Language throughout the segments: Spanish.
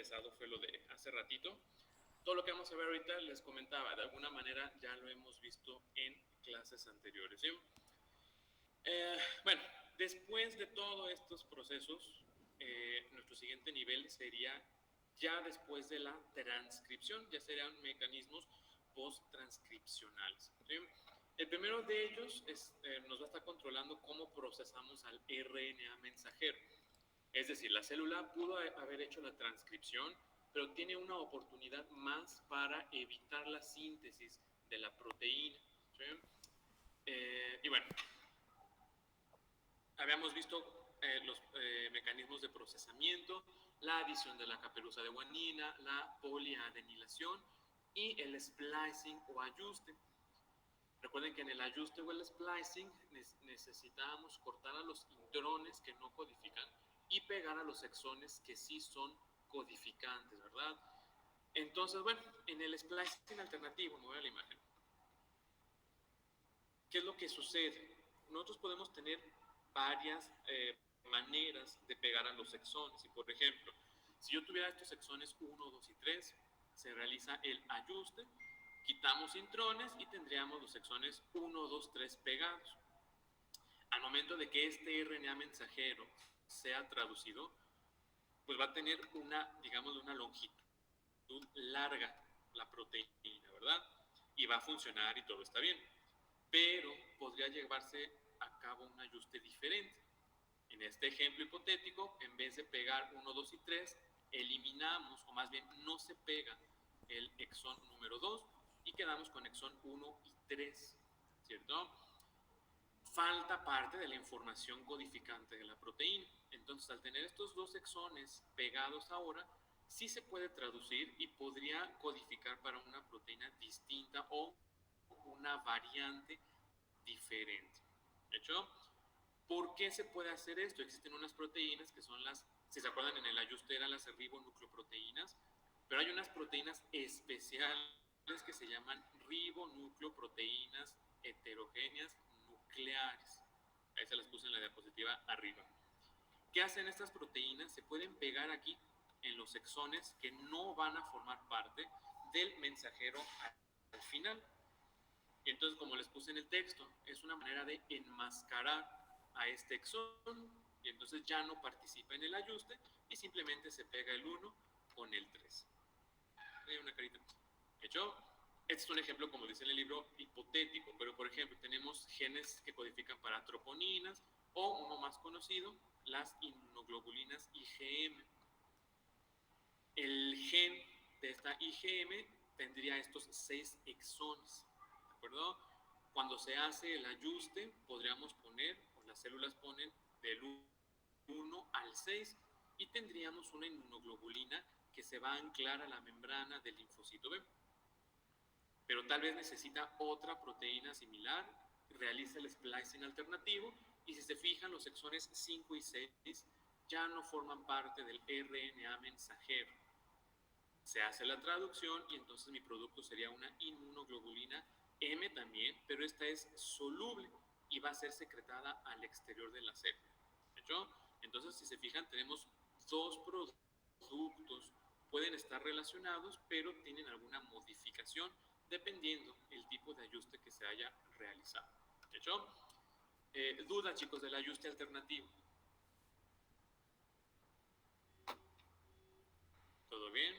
empezado fue lo de hace ratito. Todo lo que vamos a ver ahorita, les comentaba, de alguna manera ya lo hemos visto en clases anteriores, ¿sí? Bueno, después de todos estos procesos, nuestro siguiente nivel sería ya después de la transcripción, ya serían mecanismos post-transcripcionales, ¿sí? El primero de ellos nos va a estar controlando cómo procesamos al RNA mensajero. Es decir, la célula pudo haber hecho la transcripción, pero tiene una oportunidad más para evitar la síntesis de la proteína, ¿sí? Y bueno, habíamos visto los mecanismos de procesamiento, la adición de la caperuza de guanina, la poliadenilación y el splicing o ajuste. Recuerden que en el ajuste o el splicing necesitábamos cortar a los intrones que no codifican y pegar a los exones que sí son codificantes, ¿verdad? Entonces, bueno, en el splicing alternativo, me voy a la imagen. ¿Qué es lo que sucede? Nosotros podemos tener varias maneras de pegar a los exones. Y por ejemplo, si yo tuviera estos exones 1, 2 y 3, se realiza el ajuste, quitamos intrones y tendríamos los exones 1, 2, 3 pegados. Al momento de que este RNA mensajero sea traducido, pues va a tener digamos, una longitud larga la proteína, ¿verdad? Y va a funcionar y todo está bien. Pero podría llevarse a cabo un ajuste diferente. En este ejemplo hipotético, en vez de pegar 1, 2 y 3, eliminamos, o más bien no se pega el exón número 2 y quedamos con exón 1 y 3, ¿cierto? Falta parte de la información codificante de la proteína. Entonces, al tener estos dos exones pegados ahora, sí se puede traducir y podría codificar para una proteína distinta o una variante diferente. ¿De hecho? ¿Por qué se puede hacer esto? Existen unas proteínas que son si se acuerdan en el ajuste eran las ribonucleoproteínas, pero hay unas proteínas especiales que se llaman ribonucleoproteínas heterogéneas nucleares. Ahí se las puse en la diapositiva arriba. ¿Qué hacen estas proteínas? Se pueden pegar aquí en los exones que no van a formar parte del mensajero al final. Y entonces, como les puse en el texto, es una manera de enmascarar a este exón y entonces ya no participa en el ajuste y simplemente se pega el 1 con el 3. Hay una carita. ¿Hecho? Este es un ejemplo, como dice en el libro, hipotético, pero por ejemplo tenemos genes que codifican para troponinas o uno más conocido, las inmunoglobulinas IgM. El gen de esta IgM tendría estos 6 exones, ¿de acuerdo? Cuando se hace el ajuste, podríamos poner, o las células ponen, del 1 al 6 y tendríamos una inmunoglobulina que se va a anclar a la membrana del linfocito B. Pero tal vez necesita otra proteína similar, realiza el splicing alternativo y si se fijan los exones 5 y 6 ya no forman parte del RNA mensajero. Se hace la traducción y entonces mi producto sería una inmunoglobulina M también, pero esta es soluble y va a ser secretada al exterior de la célula. ¿Hecho? Entonces, si se fijan, tenemos dos productos, pueden estar relacionados, pero tienen alguna modificación dependiendo el tipo de ajuste que se haya realizado. ¿Hecho? Duda, chicos, del ajuste alternativo. ¿Todo bien?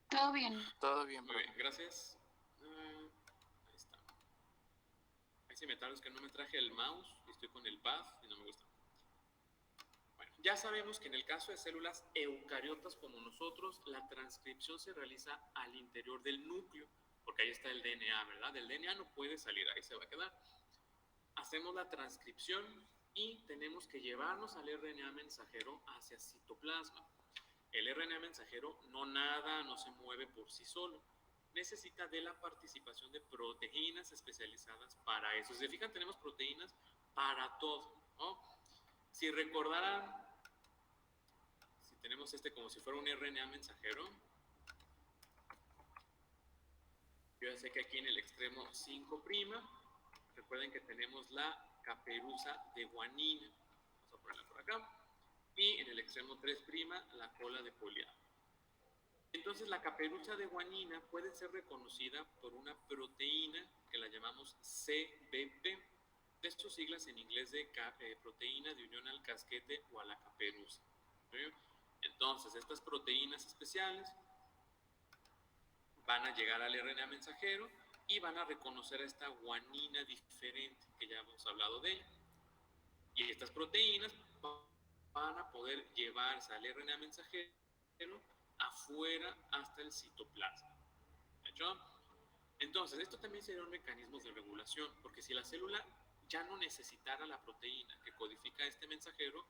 Todo bien. Todo bien, Muy bien, gracias. Ahí está. Ahí se me tarda, es que no me traje el mouse y estoy con el pad y no me gusta. Bueno, ya sabemos que en el caso de células eucariotas como nosotros, la transcripción se realiza al interior del núcleo, porque ahí está el DNA, ¿verdad? El DNA no puede salir, ahí se va a quedar. Hacemos la transcripción y tenemos que llevarnos al RNA mensajero hacia citoplasma. El RNA mensajero no nada, no se mueve por sí solo. Necesita de la participación de proteínas especializadas para eso. Si se fijan, tenemos proteínas para todo, ¿no? Si recordaran, si tenemos como si fuera un RNA mensajero, yo ya sé que aquí en el extremo 5', recuerden que tenemos la caperuza de guanina. Vamos a ponerla por acá. y en el extremo 3' la cola de poliá. Entonces la caperuza de guanina puede ser reconocida por una proteína que la llamamos CBP, de sus siglas en inglés de proteína de unión al casquete o a la caperuza. ¿Sí? Entonces estas proteínas especiales van a llegar al RNA mensajero y van a reconocer a esta guanina diferente, que ya hemos hablado de ella. Y estas proteínas van a poder llevarse al RNA mensajero afuera hasta el citoplasma. ¿De hecho? Entonces, esto también sería un mecanismo de regulación, porque si la célula ya no necesitara la proteína que codifica este mensajero,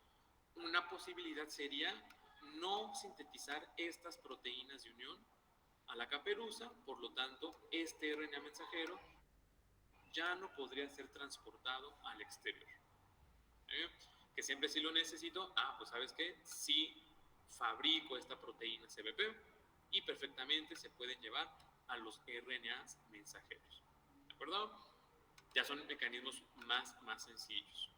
una posibilidad sería no sintetizar estas proteínas de unión a la caperuza, por lo tanto, este RNA mensajero ya no podría ser transportado al exterior. Que siempre si lo necesito, pues ¿sabes qué? Sí fabrico esta proteína CBP y perfectamente se pueden llevar a los RNAs mensajeros. ¿De acuerdo? Ya son mecanismos más sencillos.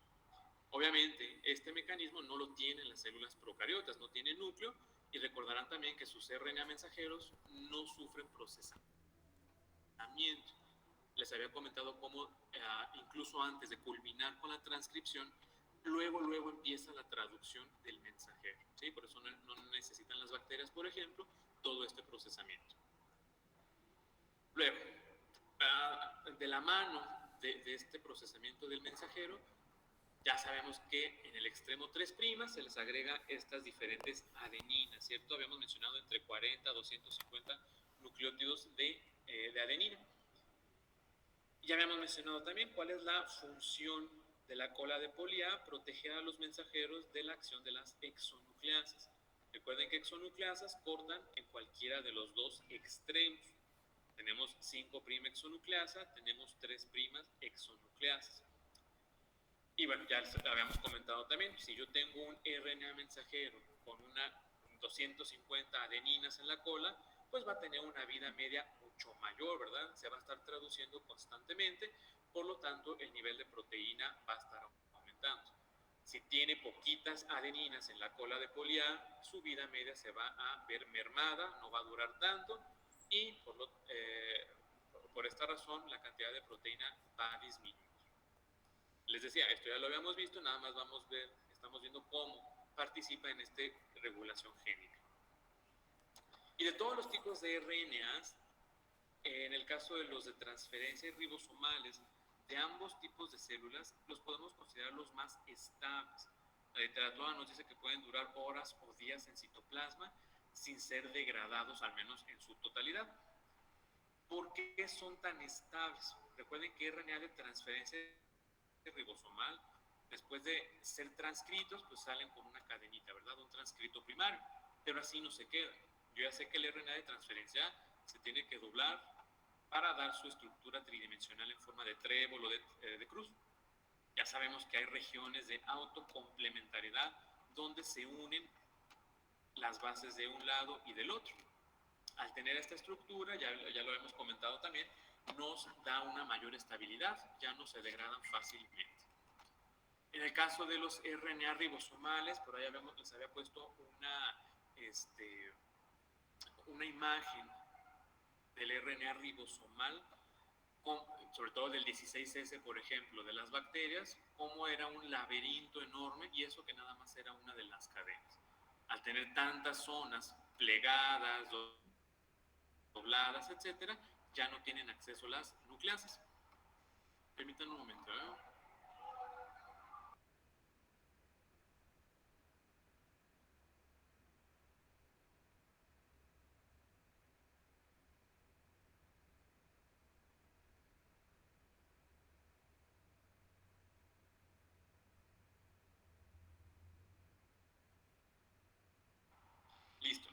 Obviamente, este mecanismo no lo tienen las células procariotas, no tiene núcleo, y recordarán también que sus RNA mensajeros no sufren procesamiento. Les había comentado cómo incluso antes de culminar con la transcripción, luego empieza la traducción del mensajero. ¿Sí? Por eso no necesitan las bacterias, por ejemplo, todo este procesamiento. Luego, de la mano de este procesamiento del mensajero, ya sabemos que en el extremo 3' se les agrega estas diferentes adeninas, ¿cierto? Habíamos mencionado entre 40 a 250 nucleótidos de adenina. Ya habíamos mencionado también cuál es la función de la cola de poliá: proteger a los mensajeros de la acción de las exonucleasas. Recuerden que exonucleasas cortan en cualquiera de los dos extremos. Tenemos 5' exonucleasa, tenemos 3' exonucleasas. Y bueno, ya habíamos comentado también, si yo tengo un RNA mensajero con 250 adeninas en la cola, pues va a tener una vida media mucho mayor, ¿verdad? Se va a estar traduciendo constantemente, por lo tanto el nivel de proteína va a estar aumentando. Si tiene poquitas adeninas en la cola de poliá, su vida media se va a ver mermada, no va a durar tanto, y por esta razón la cantidad de proteína va a disminuir. Les decía, esto ya lo habíamos visto, nada más estamos viendo cómo participa en esta regulación génica. Y de todos los tipos de RNAs, en el caso de los de transferencia ribosomales, de ambos tipos de células, los podemos considerar los más estables. La literatura nos dice que pueden durar horas o días en citoplasma sin ser degradados, al menos en su totalidad. ¿Por qué son tan estables? Recuerden que RNA de transferencia ribosomal, después de ser transcritos, pues salen con una cadenita, ¿verdad? Un transcrito primario, pero así no se queda. Yo ya sé que el RNA de transferencia se tiene que doblar para dar su estructura tridimensional en forma de trébol o de cruz. Ya sabemos que hay regiones de autocomplementariedad donde se unen las bases de un lado y del otro. Al tener esta estructura, ya lo hemos comentado también, nos da una mayor estabilidad, ya no se degradan fácilmente. En el caso de los RNA ribosomales, por ahí les había puesto una imagen del RNA ribosomal, sobre todo del 16S, por ejemplo, de las bacterias, cómo era un laberinto enorme, y eso que nada más era una de las cadenas. Al tener tantas zonas plegadas, dobladas, etcétera, ya no tienen acceso a las nucleasas. Permítanme un momento, Listo.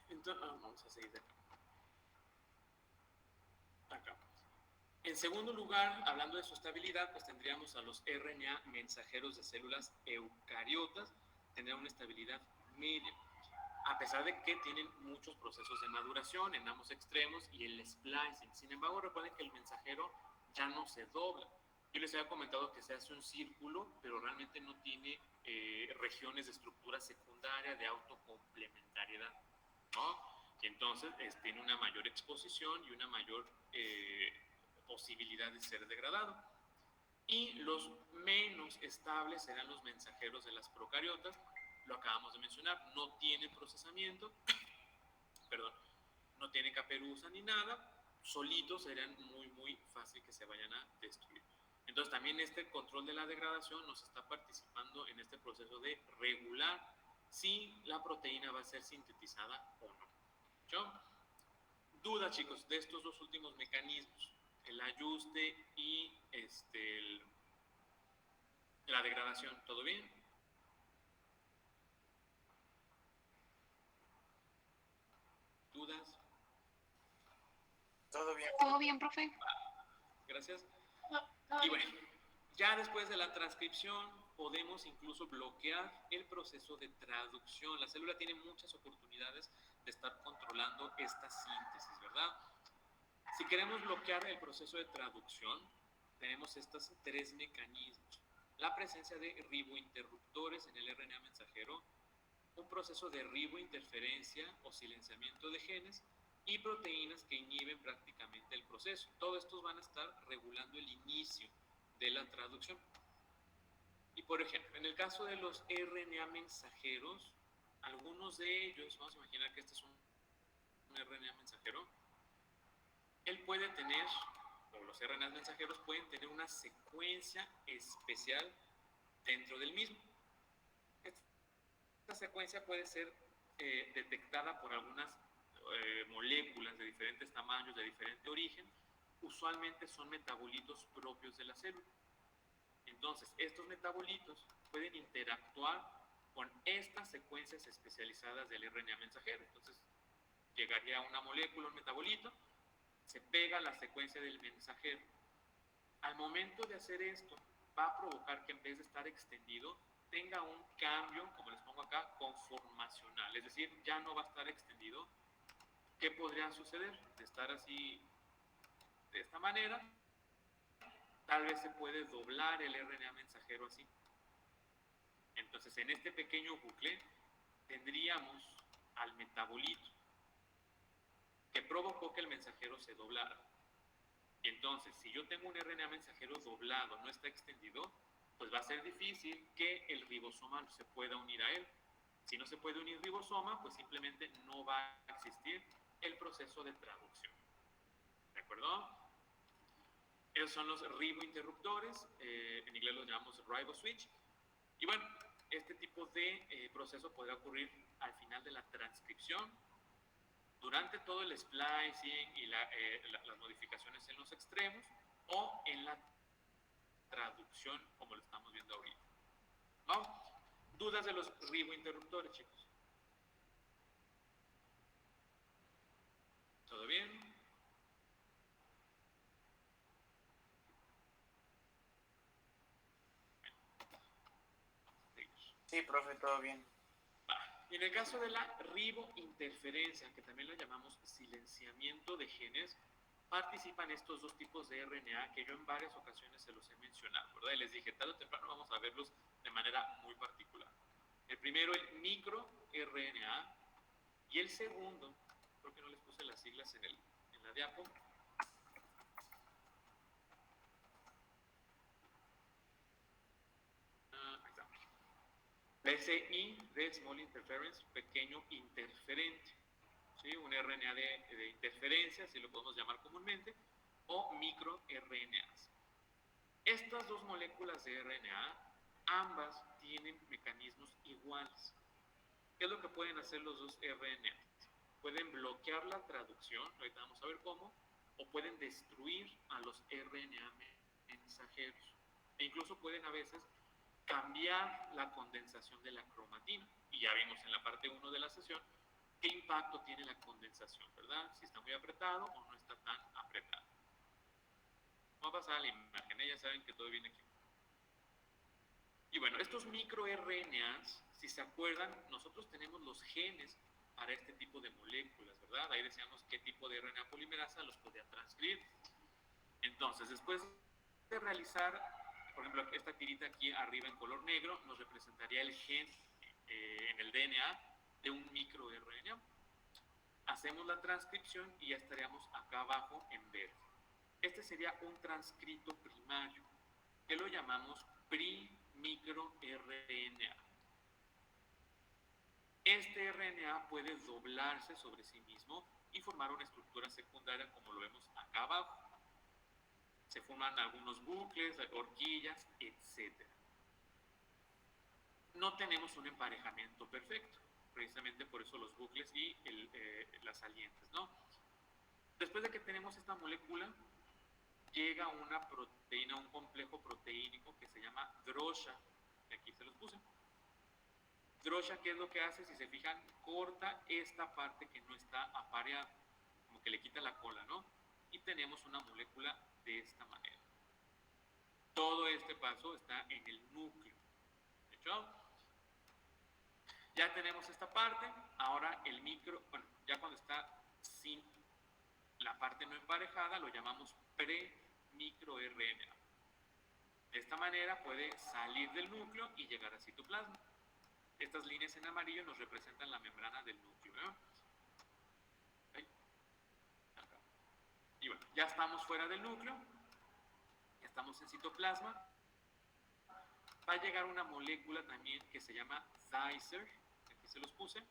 Entonces, vamos a seguir de acá. En segundo lugar, hablando de su estabilidad, pues tendríamos a los RNA mensajeros de células eucariotas, tendrían una estabilidad media, a pesar de que tienen muchos procesos de maduración en ambos extremos y el splicing. Sin embargo, recuerden que el mensajero ya no se dobla. yo les había comentado que se hace un círculo, pero realmente no tiene regiones de estructura secundaria de autocomplementariedad, ¿no? Y entonces tiene una mayor exposición y una mayor posibilidad de ser degradado. Y los menos estables serán los mensajeros de las procariotas, lo acabamos de mencionar, no tienen procesamiento, perdón, no tienen caperuza ni nada, solitos serían muy fácil que se vayan a destruir. Entonces también este control de la degradación nos está participando en este proceso de regular si la proteína va a ser sintetizada o no. ¿Yo? Duda, chicos, de estos dos últimos mecanismos, el ayuste y la degradación, ¿todo bien? ¿Dudas? Todo bien. ¿Todo bien, profe? Gracias. Y bueno, ya después de la transcripción podemos incluso bloquear el proceso de traducción. La célula tiene muchas oportunidades de estar controlando esta síntesis, ¿verdad? Si queremos bloquear el proceso de traducción, tenemos estos tres mecanismos. La presencia de ribointerruptores en el RNA mensajero, un proceso de ribointerferencia o silenciamiento de genes y proteínas que inhiben prácticamente el proceso. Todos estos van a estar regulando el inicio de la traducción. Y por ejemplo, en el caso de los RNA mensajeros, algunos de ellos, vamos a imaginar que este es un RNA mensajero, él puede tener, o los RNA mensajeros pueden tener una secuencia especial dentro del mismo. Esta secuencia puede ser detectada por algunas moléculas de diferentes tamaños, de diferente origen. Usualmente son metabolitos propios de la célula. Entonces, estos metabolitos pueden interactuar con estas secuencias especializadas del RNA mensajero. Entonces, llegaría una molécula, un metabolito, se pega a la secuencia del mensajero. Al momento de hacer esto, va a provocar que en vez de estar extendido, tenga un cambio, como les pongo acá, conformacional. Es decir, ya no va a estar extendido. ¿Qué podría suceder? De estar así, de esta manera, tal vez se puede doblar el RNA mensajero así. Entonces, en este pequeño bucle, tendríamos al metabolito que provocó que el mensajero se doblara. Entonces, si yo tengo un RNA mensajero doblado, no está extendido, pues va a ser difícil que el ribosoma se pueda unir a él. Si no se puede unir ribosoma, pues simplemente no va a existir el proceso de traducción. ¿De acuerdo? Esos son los ribointerruptores, en inglés los llamamos riboswitch. Y bueno, este tipo de proceso podrá ocurrir al final de la transcripción, durante todo el splicing y las modificaciones en los extremos, o en la traducción, como lo estamos viendo ahorita. ¿No? ¿Dudas de los ribointerruptores, chicos? ¿Todo bien? Sí, profe, todo bien. Y en el caso de la ribointerferencia, que también lo llamamos silenciamiento de genes, participan estos dos tipos de RNA que yo en varias ocasiones se los he mencionado, ¿verdad? Y les dije, tarde o temprano vamos a verlos de manera muy particular. El primero, el microRNA, y el segundo, creo que no les puse las siglas en la diapo, PSI de Small Interference, pequeño interferente, ¿sí? Un RNA de interferencia, si lo podemos llamar comúnmente, o microRNAs. Estas dos moléculas de RNA, ambas tienen mecanismos iguales. ¿Qué es lo que pueden hacer los dos RNAs? Pueden bloquear la traducción, ahorita vamos a ver cómo, o pueden destruir a los RNA mensajeros. E incluso pueden a veces cambiar la condensación de la cromatina. Y ya vimos en la parte 1 de la sesión qué impacto tiene la condensación, ¿verdad? Si está muy apretado o no está tan apretado. Vamos a pasar a la imagen, ya saben que todo viene aquí. Y bueno, estos microRNAs, si se acuerdan, nosotros tenemos los genes para este tipo de moléculas, ¿verdad? Ahí decíamos qué tipo de RNA polimerasa los podía transcribir. Entonces, después de realizar, por ejemplo, esta tirita aquí arriba en color negro nos representaría el gen en el DNA de un microRNA. Hacemos la transcripción y ya estaríamos acá abajo en verde. Este sería un transcrito primario, que lo llamamos primicroRNA. Este RNA puede doblarse sobre sí mismo y formar una estructura secundaria como lo vemos acá abajo. Se forman algunos bucles, horquillas, etc. No tenemos un emparejamiento perfecto, precisamente por eso los bucles y las salientes, ¿no? Después de que tenemos esta molécula, llega una proteína, un complejo proteínico que se llama drosha, que aquí se los puse. Drosha, ¿qué es lo que hace? Si se fijan, corta esta parte que no está apareada, como que le quita la cola, ¿no? Y tenemos una molécula de esta manera. Todo este paso está en el núcleo. ¿De hecho? Ya tenemos esta parte, ahora el micro, bueno, ya cuando está sin la parte no emparejada, lo llamamos premicroRNA. De esta manera puede salir del núcleo y llegar a citoplasma. Estas líneas en amarillo nos representan la membrana del núcleo, ¿eh? Y bueno, ya estamos fuera del núcleo, ya estamos en citoplasma. Va a llegar una molécula también que se llama Dicer, aquí se los puse,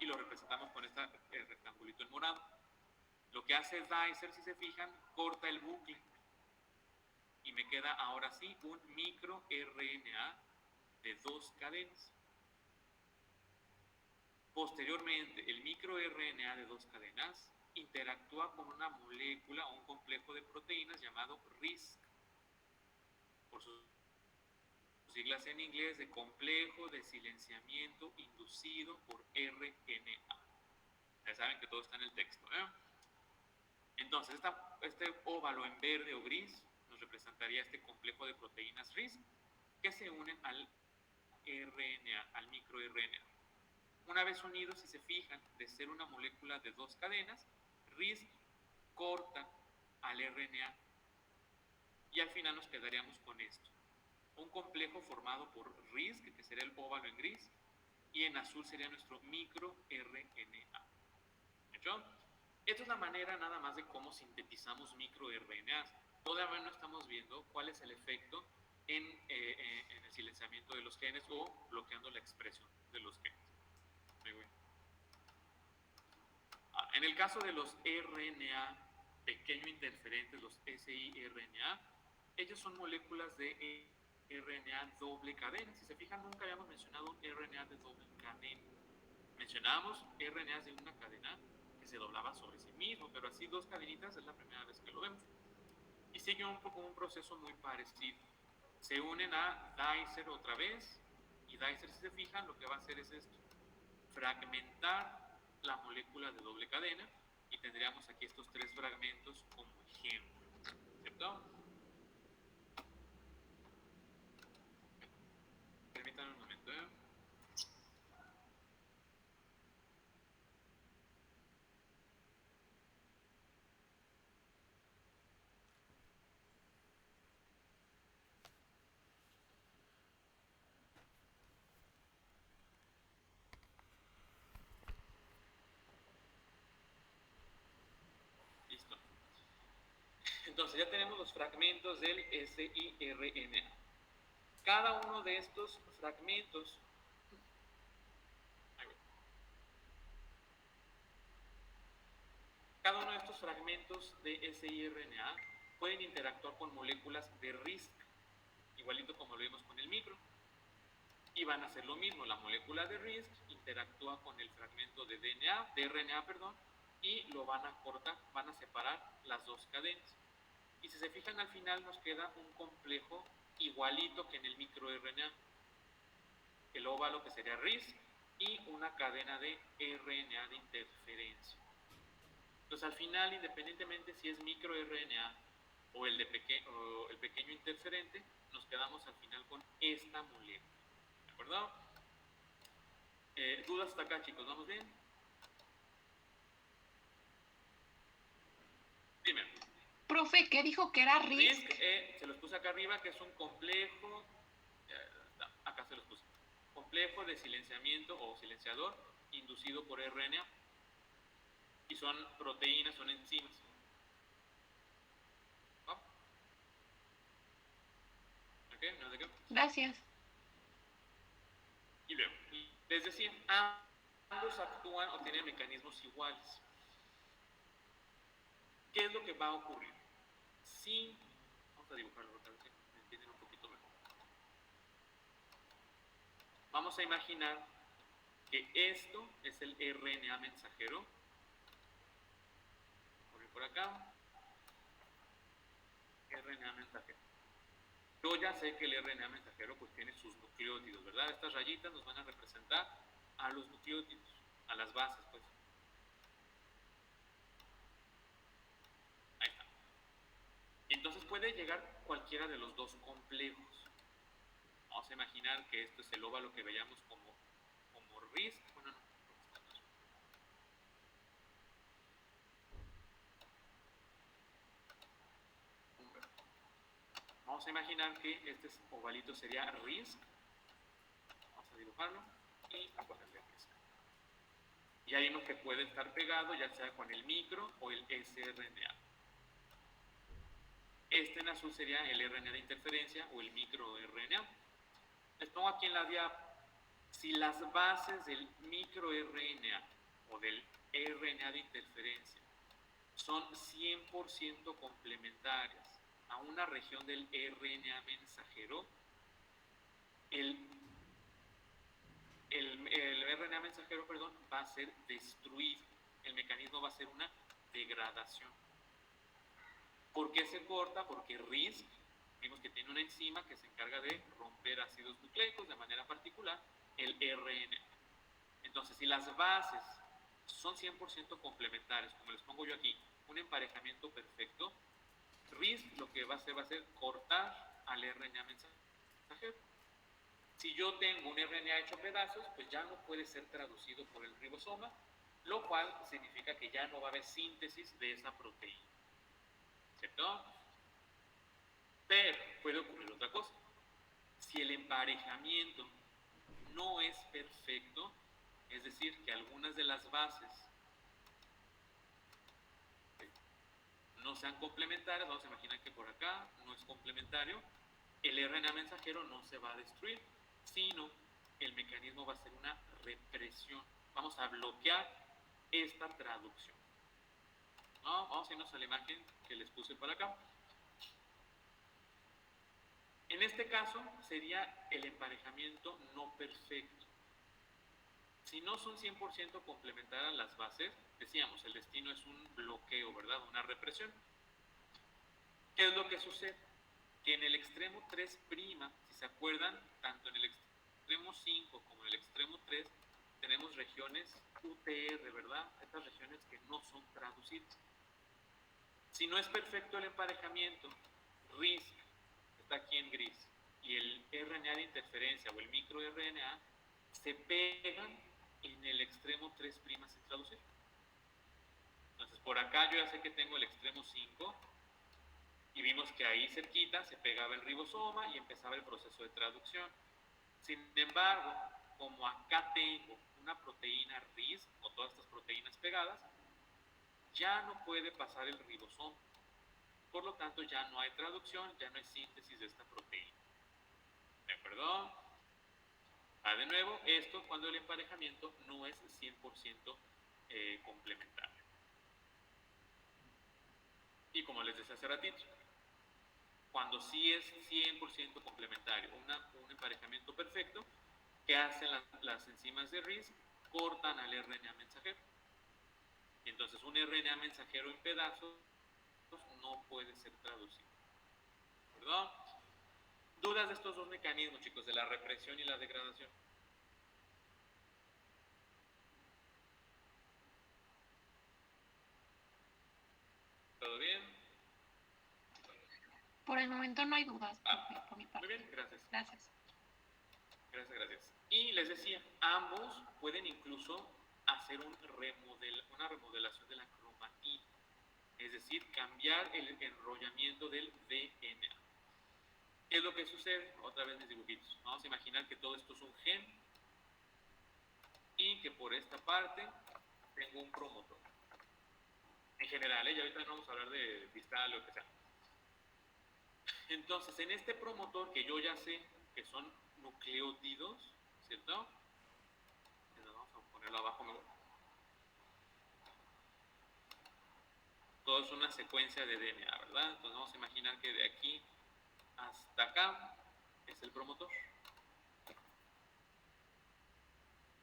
y lo representamos con este rectangulito en morado. Lo que hace Dicer, si se fijan, corta el bucle y me queda ahora sí un microRNA de 2 cadenas. Posteriormente, el microRNA de 2 cadenas interactúa con una molécula o un complejo de proteínas llamado RISC, por sus siglas en inglés de complejo de silenciamiento inducido por RNA. Ya saben que todo está en el texto, ¿eh? Entonces, este óvalo en verde o gris nos representaría este complejo de proteínas RISC que se unen al RNA, al microRNA. Una vez unidos, si se fijan, de ser una molécula de 2 cadenas, RISC corta al RNA y al final nos quedaríamos con esto. Un complejo formado por RISC, que sería el óvalo en gris, y en azul sería nuestro microRNA. ¿Hecho? Esta es la manera nada más de cómo sintetizamos microRNAs. Todavía no estamos viendo cuál es el efecto en el silenciamiento de los genes o bloqueando la expresión de los genes. En el caso de los RNA pequeño interferentes, los siRNA, ellos son moléculas de RNA doble cadena. Si se fijan, nunca habíamos mencionado un RNA de doble cadena. Mencionábamos RNAs de una cadena que se doblaban sobre sí mismo, pero así 2 cadenitas es la primera vez que lo vemos. Y sigue un proceso muy parecido. Se unen a Dicer otra vez, y Dicer, si se fijan, lo que va a hacer es esto: fragmentar la molécula de doble cadena, y tendríamos aquí estos 3 fragmentos como ejemplo, ¿cierto? Permítanme un momento, ¿eh? Listo. Entonces ya tenemos los fragmentos del siRNA. Cada uno de estos fragmentos de siRNA pueden interactuar con moléculas de RISC, igualito como lo vimos con el micro, y van a hacer lo mismo. La molécula de RISC interactúa con el fragmento de RNA, y lo van a cortar, van a separar las 2 cadenas. Y si se fijan, al final nos queda un complejo igualito que en el microRNA, el óvalo que sería RISC y una cadena de RNA de interferencia. Entonces al final, independientemente si es microRNA o el pequeño interferente, nos quedamos al final con esta molécula. ¿De acuerdo? ¿Dudas hasta acá, chicos? ¿Vamos bien? Dime. Profe, Profe, ¿qué dijo que era RISC, RISC? se los puse acá arriba, que es un complejo, acá se los puse, complejo de silenciamiento o silenciador inducido por RNA. Y son proteínas, son enzimas. ¿No? ¿Ok? ¿No de qué? Gracias. Y luego, les decía, ambos actúan o tienen mecanismos iguales. ¿Qué es lo que va a ocurrir? Si, vamos a dibujarlo para que me entiendan un poquito mejor. Vamos a imaginar que esto es el RNA mensajero. Por acá, RNA mensajero. Yo ya sé que el RNA mensajero pues tiene sus nucleótidos, ¿verdad? Estas rayitas nos van a representar a los nucleótidos, a las bases, pues. Ahí está. Entonces puede llegar cualquiera de los dos complejos. Vamos a imaginar que esto es el óvalo que veíamos como RISC. Bueno, no. Vamos a imaginar que este ovalito sería RISC. Vamos a dibujarlo y a ponerle RISC. Ya vimos que puede estar pegado ya sea con el micro o el sRNA. Este en azul sería el RNA de interferencia o el microRNA. Les pongo aquí en la diapo. Si las bases del microRNA o del RNA de interferencia son 100% complementarias a una región del RNA mensajero, el RNA mensajero, va a ser destruido. El mecanismo va a ser una degradación. ¿Por qué se corta? Porque RISC, vimos que tiene una enzima que se encarga de romper ácidos nucleicos, de manera particular el RNA. Entonces, si las bases son 100% complementarias, como les pongo yo aquí, un emparejamiento perfecto, RISC lo que va a hacer cortar al RNA mensajero. Si yo tengo un RNA hecho pedazos, pues ya no puede ser traducido por el ribosoma, lo cual significa que ya no va a haber síntesis de esa proteína. ¿Cierto? Pero puede ocurrir otra cosa. Si el emparejamiento no es perfecto, es decir, que algunas de las bases no sean complementarias, vamos a imaginar que por acá no es complementario, el RNA mensajero no se va a destruir, sino el mecanismo va a ser una represión. Vamos a bloquear esta traducción. ¿No? Vamos a irnos a la imagen que les puse por acá. En este caso sería el emparejamiento no perfecto. Si no son 100% complementarias las bases, decíamos, el destino es un bloqueo, ¿verdad? Una represión. ¿Qué es lo que sucede? Que en el extremo 3', si se acuerdan, tanto en el extremo 5 como en el extremo 3, tenemos regiones UTR, ¿verdad? Estas regiones que no son traducidas. Si no es perfecto el emparejamiento, RISC está aquí en gris, y el RNA de interferencia o el microRNA se pegan en el extremo 3' sin traducir. Entonces, por acá yo ya sé que tengo el extremo 5, y vimos que ahí cerquita se pegaba el ribosoma y empezaba el proceso de traducción. Sin embargo, como acá tengo una proteína RISC o todas estas proteínas pegadas, ya no puede pasar el ribosoma. Por lo tanto, ya no hay traducción, ya no hay síntesis de esta proteína. ¿De acuerdo? De nuevo, esto cuando el emparejamiento no es 100% complementario. Y como les decía hace ratito, cuando sí es 100% complementario, un emparejamiento perfecto, ¿qué hacen las enzimas de RISC? Cortan al RNA mensajero. Y entonces un RNA mensajero en pedazos no puede ser traducido. ¿Perdón? ¿Dudas de estos dos mecanismos, chicos, de la represión y la degradación? ¿Todo bien? Por el momento no hay dudas, profe, por mi parte. Muy bien, gracias. Gracias. Gracias. Y les decía, ambos pueden incluso hacer una remodelación de la cromatina. es decir, cambiar el enrollamiento del DNA. ¿Qué es lo que sucede? Otra vez mis dibujitos. Vamos a imaginar que todo esto es un gen y que por esta parte tengo un promotor. En general, y ahorita no vamos a hablar de distal o lo que sea. Entonces, en este promotor que yo ya sé que son nucleótidos, ¿cierto? Vamos a ponerlo abajo mejor. Todo es una secuencia de DNA, ¿verdad? Entonces vamos a imaginar que de aquí hasta acá es el promotor.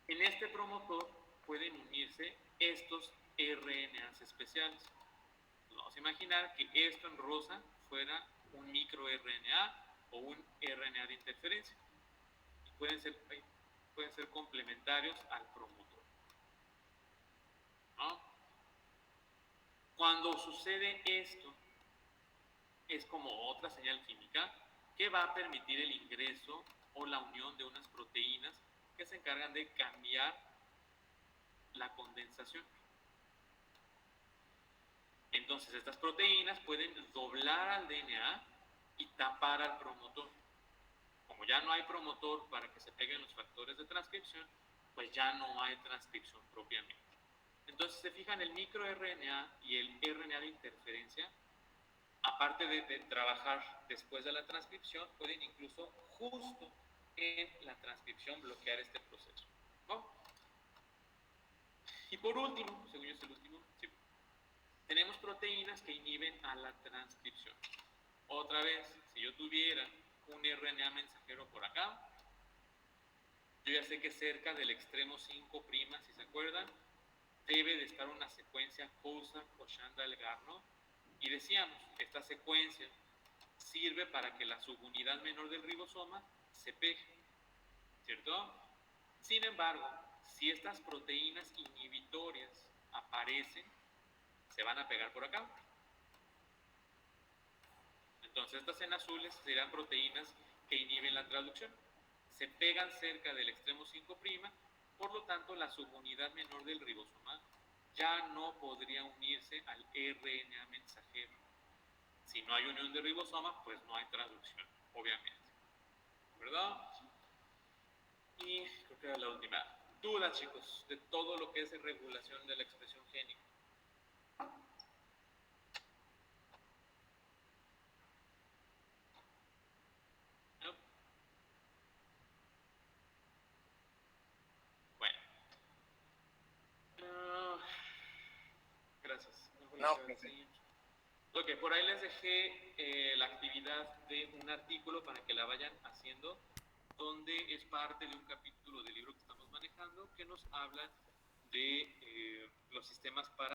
En este promotor pueden unirse estos RNAs especiales. Vamos a imaginar que esto en rosa fuera un microRNA o un RNA de interferencia. Y pueden ser complementarios al promotor, ¿no? Cuando sucede esto, es como otra señal química que va a permitir el ingreso o la unión de unas proteínas que se encargan de cambiar la condensación. Entonces, estas proteínas pueden doblar al DNA y tapar al promotor. Como ya no hay promotor para que se peguen los factores de transcripción, pues ya no hay transcripción propiamente. Entonces, se fijan, el microRNA y el RNA de interferencia, aparte de trabajar después de la transcripción, pueden incluso justo en la transcripción bloquear este proceso, ¿no? Y por último, según yo es el último, sí, tenemos proteínas que inhiben a la transcripción. Otra vez, si yo tuviera un RNA mensajero por acá, yo ya sé que cerca del extremo 5', si se acuerdan, debe de estar una secuencia Coulson-Cochandal-Garno. Y decíamos, esta secuencia sirve para que la subunidad menor del ribosoma se pegue, ¿cierto? Sin embargo, si estas proteínas inhibitorias aparecen, se van a pegar por acá. Entonces estas en azules serán proteínas que inhiben la traducción. Se pegan cerca del extremo 5', por lo tanto la subunidad menor del ribosoma ya no podría unirse al RNA mensajero. Si no hay unión de ribosoma, pues no hay traducción, obviamente, ¿verdad? Y creo que era la última duda, chicos, de todo lo que es regulación de la expresión génica. ¿No? Bueno. Gracias. No, Ok, por ahí les dejé la actividad de un artículo para que la vayan haciendo, donde es parte de un capítulo del libro que estamos manejando que nos habla de los sistemas para